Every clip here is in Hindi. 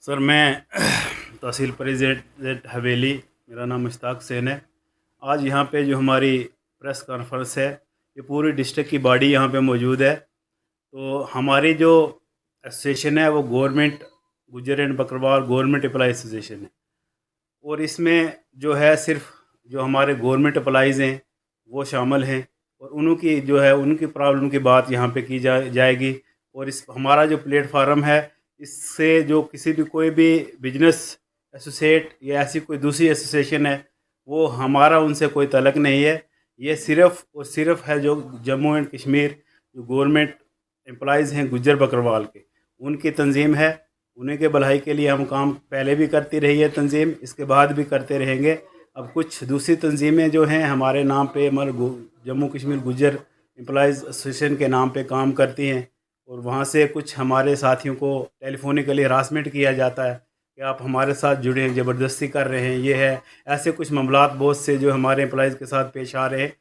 सर मैं तहसील प्रेसिडेंट हवेली, मेरा नाम मुश्ताक हुसैन है। आज यहाँ पे जो हमारी प्रेस कॉन्फ्रेंस है, ये पूरी डिस्ट्रिक्ट की बॉडी यहाँ पे मौजूद है। तो हमारी जो एसोसिएशन है वो government Gujjar and Bakarwal government employ association है, और इसमें जो है सिर्फ जो हमारे गवर्नमेंट एम्प्लॉइज़ हैं वो शामिल हैं, और उनकी जो है उनकी प्रॉब्लम की बात यहाँ पे की जाएगी। और इस हमारा जो प्लेटफार्म है, इससे जो किसी भी कोई भी बिजनेस एसोसिएट या ऐसी कोई दूसरी एसोसिएशन है, वो हमारा उनसे कोई तल्लुक़ नहीं है। ये सिर्फ़ और सिर्फ है जो जम्मू एंड कश्मीर जो गवर्नमेंट एम्प्लॉइज़ हैं गुज्जर बकरवाल के, उनकी तंजीम है। उन्हीं के भलाई के लिए हम काम पहले भी करती रही है तंजीम, इसके बाद भी करते रहेंगे। अब कुछ दूसरी तंजीमें जो हैं हमारे नाम पे, हमारे जम्मू कश्मीर गुज्जर एम्प्लॉइज़ एसोसिएशन के नाम पे काम करती हैं, और वहाँ से कुछ हमारे साथियों को टेलीफोनिकली हरासमेंट किया जाता है कि आप हमारे साथ जुड़े हैं, ज़बरदस्ती कर रहे हैं, ये है। ऐसे कुछ मामलात बहुत से जो हमारे एम्प्लॉइज़ के साथ पेश आ रहे हैं।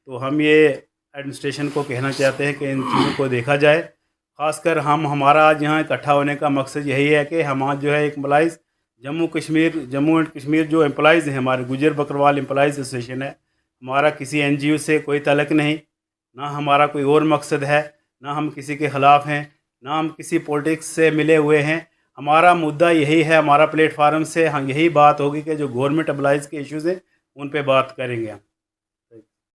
तो हम ये एडमिनिस्ट्रेशन को कहना चाहते हैं कि इन चीज़ों को देखा जाए। ख़ासकर हमारा आज यहाँ इकट्ठा होने का मकसद यही है कि हम आज जो है एक एम्प्लॉइज़ जम्मू एंड कश्मीर जो एम्प्लॉइज़ हैं, हमारे गुज्जर बकरवाल एम्प्लॉइज़ एसोसिएशन है, हमारा किसी NGO से कोई तल्लुक़ नहीं, ना हमारा कोई और मकसद है, ना हम किसी के ख़िलाफ़ हैं, ना हम किसी पॉलिटिक्स से मिले हुए हैं। हमारा मुद्दा यही है, हमारा प्लेटफार्म से हम यही बात होगी कि जो गवर्नमेंट एम्प्लॉइज़ के इश्यूज़ हैं उन पे बात करेंगे हम।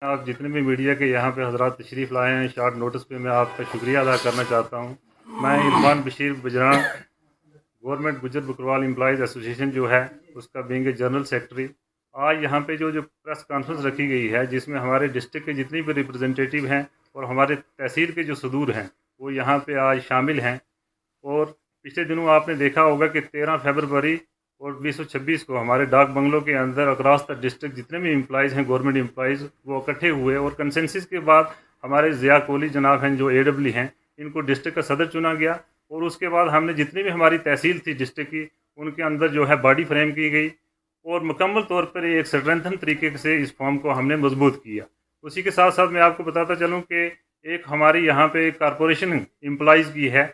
आप जितने भी मीडिया के यहाँ पे हजरात तशरीफ़ लाए हैं, शॉर्ट नोटिस पे मैं आपका शुक्रिया अदा करना चाहता हूँ। मैं Irfan Bashir Bajran, government Gujjar Bakarwal employees association जो है उसका बीइंग जनरल सेक्रेटरी, आज यहाँ पे जो प्रेस कॉन्फ्रेंस रखी गई है, जिसमें हमारे डिस्ट्रिक्ट के जितने भी रिप्रेजेंटेटिव हैं और हमारे तहसील के जो सदूर हैं वो यहाँ पे आज शामिल हैं। और पिछले दिनों आपने देखा होगा कि 13 फरवरी और 2026 को हमारे डाक बंगलों के अंदर अक्रॉस द डिस्ट्रिक्ट जितने भी एम्प्लॉइज़ हैं गवर्नमेंट एम्प्लॉइज़ वो इकट्ठे हुए, और कंसेंसस के बाद हमारे ज़िया कोहली जनाब हैं जो AW हैं, इनको डिस्ट्रिक्ट का सदर चुना गया। और उसके बाद हमने जितनी भी हमारी तहसील थी डिस्ट्रिक्ट की, उनके अंदर जो है बॉडी फ्रेम की गई, और मुकम्मल तौर पर एक स्ट्रेंथन तरीके से इस फॉर्म को हमने मजबूत किया। उसी के साथ साथ मैं आपको बताता चलूँ कि एक हमारी यहाँ पे कॉरपोरेशन एम्प्लॉइज़ की है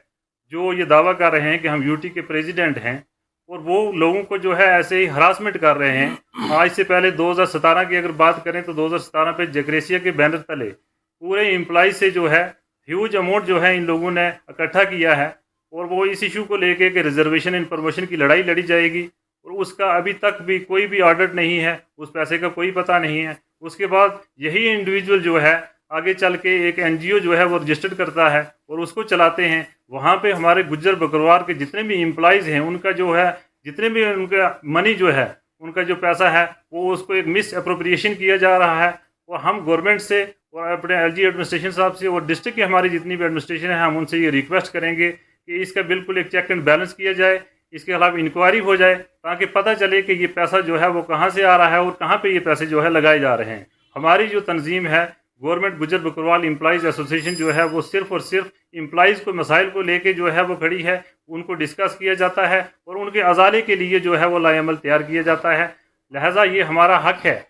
जो ये दावा कर रहे हैं कि हम UT के प्रेसिडेंट हैं, और वो लोगों को जो है ऐसे ही हरासमेंट कर रहे हैं। आज से पहले 2017 की अगर बात करें तो 2017 पे जकरेसिया के बैनर तले पूरे एम्प्लॉइज से जो है ह्यूज अमाउंट जो है इन लोगों ने इकट्ठा किया है, और वो इस इशू को लेके कि रिजर्वेशन इन प्रमोशन की लड़ाई लड़ी जाएगी, और उसका अभी तक भी कोई भी ऑर्डर नहीं है, उस पैसे का कोई पता नहीं है। उसके बाद यही इंडिविजुअल जो है आगे चल के एक NGO जो है वो रजिस्टर्ड करता है और उसको चलाते हैं। वहाँ पे हमारे गुज्जर बकरवाल के जितने भी एम्प्लॉइज़ हैं उनका जो है जितने भी उनका मनी जो है, उनका जो पैसा है वो उसको एक मिस अप्रोप्रिएशन किया जा रहा है। और हम गवर्नमेंट से और अपने LG एडमिनिस्ट्रेशन साहब से और डिस्ट्रिक्ट की हमारी जितनी भी एडमिनिस्ट्रेशन है, हम उनसे ये रिक्वेस्ट करेंगे कि इसका बिल्कुल एक चेक एंड बैलेंस किया जाए, इसके खिलाफ इंक्वायरी हो जाए, ताकि पता चले कि ये पैसा जो है वो कहाँ से आ रहा है और कहाँ पे ये पैसे जो है लगाए जा रहे हैं। हमारी जो तंजीम है government Gujjar Bakarwal employees association जो है वो सिर्फ़ और सिर्फ एम्प्लॉइज़ को मसाइल को लेके जो है वो खड़ी है, उनको डिस्कस किया जाता है और उनके अजाले के लिए जो है वो लाएअमल तैयार किया जाता है। लिहाजा ये हमारा हक है,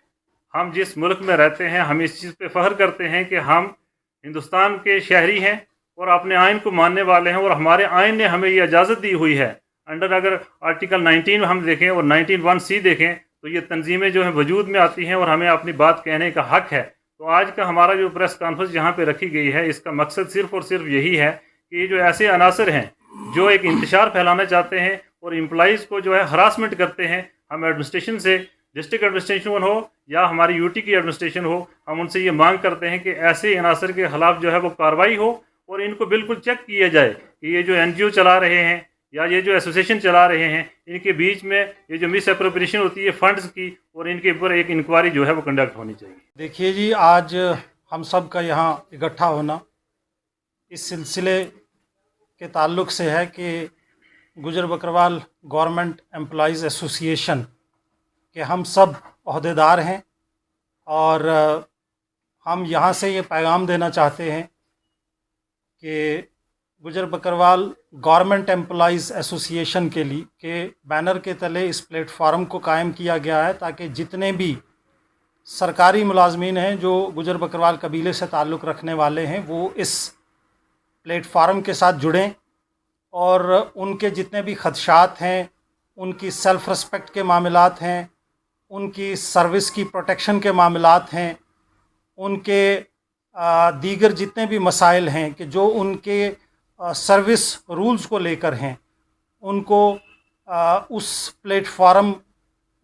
हम जिस मुल्क में रहते हैं हम इस चीज़ पे फ़ख्र करते हैं कि हम हिंदुस्तान के शहरी हैं और अपने आइन को मानने वाले हैं, और हमारे आइन ने हमें ये इजाज़त दी हुई है। अंडर अगर आर्टिकल 19 हम देखें और 19(1)(c) देखें तो ये तंजीमें जो हैं वजूद में आती हैं और हमें अपनी बात कहने का हक है। तो आज का हमारा जो प्रेस कॉन्फ्रेंस यहाँ पे रखी गई है, इसका मकसद सिर्फ और सिर्फ यही है कि ये जो ऐसे अनासर हैं जो एक इंतशार फैलाना चाहते हैं और एम्प्लॉइज़ को जो है हरासमेंट करते हैं, हम एडमिनिस्ट्रेशन से, डिस्ट्रिक्ट एडमिनिस्ट्रेशन हो या हमारी UT की एडमिनिस्ट्रेशन हो, हम उनसे ये मांग करते हैं कि ऐसे अनासर के खिलाफ जो है वो कार्रवाई हो और इनको बिल्कुल चेक किया जाए कि ये जो NGO चला रहे हैं या ये जो एसोसिएशन चला रहे हैं, इनके बीच में ये जो मिस अप्रोप्रिएशन होती है फंड्स की, और इनके ऊपर एक इंक्वायरी जो है वो कंडक्ट होनी चाहिए। देखिए जी, आज हम सब का यहाँ इकट्ठा होना इस सिलसिले के ताल्लुक़ से है कि Gujjar Bakarwal government employees association के हम सब अहदेदार हैं, और हम यहाँ से ये पैगाम देना चाहते हैं कि Gujjar Bakarwal government employees association के बैनर के तले इस प्लेटफार्म को कायम किया गया है ताकि जितने भी सरकारी मुलाजमीन हैं जो गुज्जर बकरवाल कबीले से ताल्लुक़ रखने वाले हैं वो इस प्लेटफार्म के साथ जुड़ें और उनके जितने भी खदशात हैं, उनकी सेल्फ़ रिस्पेक्ट के मामलात हैं, उनकी सर्विस की प्रोटेक्शन के मामलात हैं, उनके दीगर जितने भी मसाइल हैं कि जो उनके सर्विस रूल्स को लेकर हैं, उनको उस प्लेटफार्म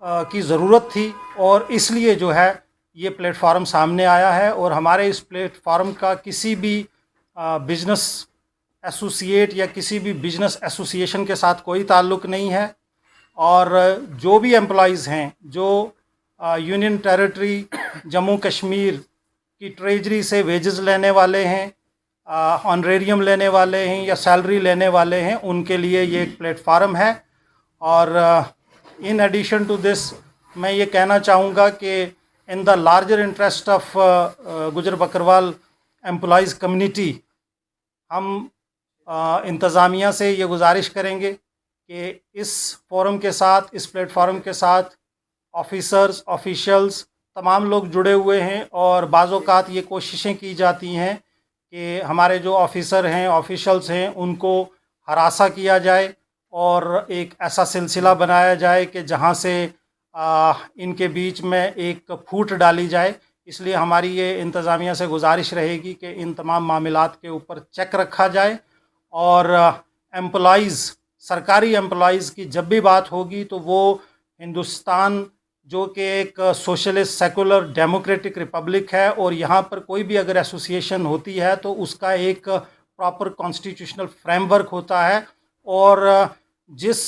की ज़रूरत थी और इसलिए जो है ये प्लेटफार्म सामने आया है। और हमारे इस प्लेटफार्म का किसी भी बिजनेस एसोसिएट या किसी भी बिजनेस एसोसिएशन के साथ कोई ताल्लुक़ नहीं है। और जो भी एम्प्लॉइज़ हैं जो यूनियन टेरिटरी जम्मू कश्मीर की ट्रेजरी से वेजेस लेने वाले हैं, ऑनरेरियम लेने वाले हैं या सैलरी लेने वाले हैं, उनके लिए ये एक प्लेटफार्म है। और इन एडिशन टू दिस मैं ये कहना चाहूँगा कि in the larger interest of गुजर बकरवाल एम्प्लॉइज़ कम्युनिटी हम इंतज़ामिया से ये गुजारिश करेंगे कि इस फोरम के साथ, इस प्लेटफार्म के साथ ऑफिसर्स, ऑफिशियल्स तमाम लोग जुड़े हुए हैं। और बाज़ औक़ात ये कोशिशें की जाती हैं कि हमारे जो ऑफिसर हैं, ऑफिशियल्स हैं, उनको हरासा किया जाए और एक ऐसा सिलसिला बनाया जाए कि जहाँ से इनके बीच में एक फूट डाली जाए। इसलिए हमारी ये इंतज़ामिया से गुजारिश रहेगी कि इन तमाम मामलात के ऊपर चेक रखा जाए और एम्प्लॉइज़, सरकारी एम्प्लॉइज़ की जब भी बात होगी तो वो हिंदुस्तान जो कि एक सोशलिस्ट सेकुलर डेमोक्रेटिक रिपब्लिक है और यहाँ पर कोई भी अगर एसोसिएशन होती है तो उसका एक प्रॉपर कॉन्स्टिट्यूशनल फ्रेमवर्क होता है और जिस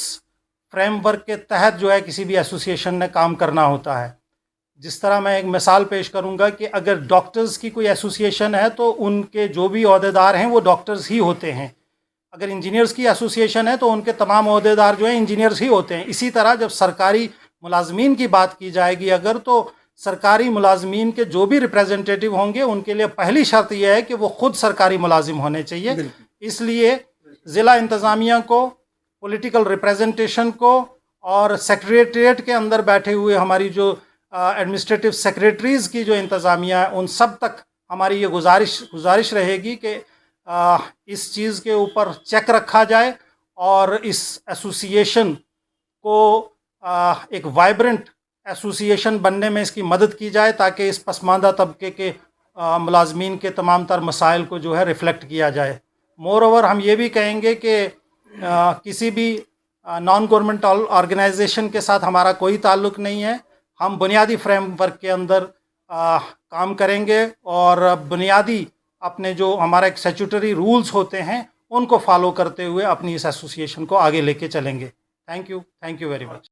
फ्रेमवर्क के तहत जो है किसी भी एसोसिएशन ने काम करना होता है। जिस तरह मैं एक मिसाल पेश करूंगा कि अगर डॉक्टर्स की कोई एसोसिएशन है तो उनके जो भी ओहदेदार हैं वो डॉक्टर्स ही होते हैं। अगर इंजीनियर्स की एसोसिएशन है तो उनके तमाम ओहदेदार जो हैं इंजीनियर्स ही होते हैं। इसी तरह जब सरकारी मुलाजमीन की बात की जाएगी अगर, तो सरकारी मुलाजमीन के जो भी रिप्रेजेंटेटिव होंगे उनके लिए पहली शर्त यह है कि वो ख़ुद सरकारी मुलाजिम होने चाहिए। इसलिए ज़िला इंतज़ामिया को, पॉलिटिकल रिप्रेजेंटेशन को और सेक्रेटरीट के अंदर बैठे हुए हमारी जो एडमिनिस्ट्रेटिव सेक्रेटरीज़ की जो इंतज़ामिया है उन सब तक हमारी ये गुजारिश रहेगी कि इस चीज़ के ऊपर चेक रखा जाए और इस एसोसिएशन को एक वाइब्रेंट एसोसिएशन बनने में इसकी मदद की जाए ताकि इस पसमानदा तबके के मुलाजमीन के तमाम तर मसाइल को जो है रिफ़्लेक्ट किया जाए। मोर ओवर हम ये भी कहेंगे कि किसी भी नॉन गवर्नमेंट ऑर्गेनाइजेशन के साथ हमारा कोई ताल्लुक़ नहीं है। हम बुनियादी फ्रेमवर्क के अंदर काम करेंगे और बुनियादी अपने जो हमारा एक स्टैट्यूटरी रूल्स होते हैं उनको फॉलो करते हुए अपनी इस एसोसिएशन को आगे लेके चलेंगे। Thank you very much.